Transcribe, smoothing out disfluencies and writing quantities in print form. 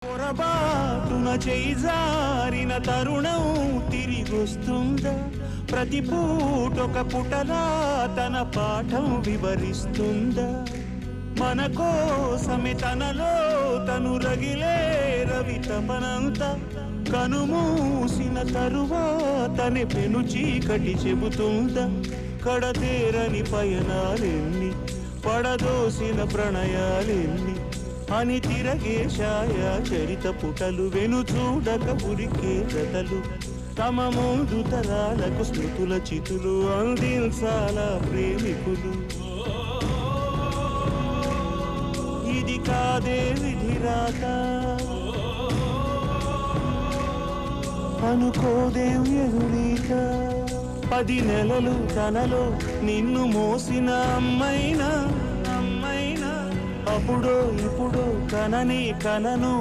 పొరబాటున చేయి జారిన తరుణం తిరిగొస్తుందా? ప్రతి పూటొక పుటలా తన పాఠం వివరిస్తుందా? మన కోసమే తనలో తను రగిలే రవి తపనంతా కనుమూసిన తరువాతనే పెను చీకటి చెబుతుందా? కడతేరని పయనాలెన్ని, పడదోసిన ప్రణయాలెన్ని అని తిరగే ఛాయా చరిత పుటలు, వెను చూడక ఉరికే కథలు, తమ ముందు తరాలకు స్మృతుల చితులు అందించాలా ప్రేమికులు. ఇది కాదే విధిరాత, అనుకోదేం ఎదురీత. 10 నెలలు తనలో నిన్ను మోసిన అమ్మైనా అప్పుడో ఇప్పుడో కనని కనను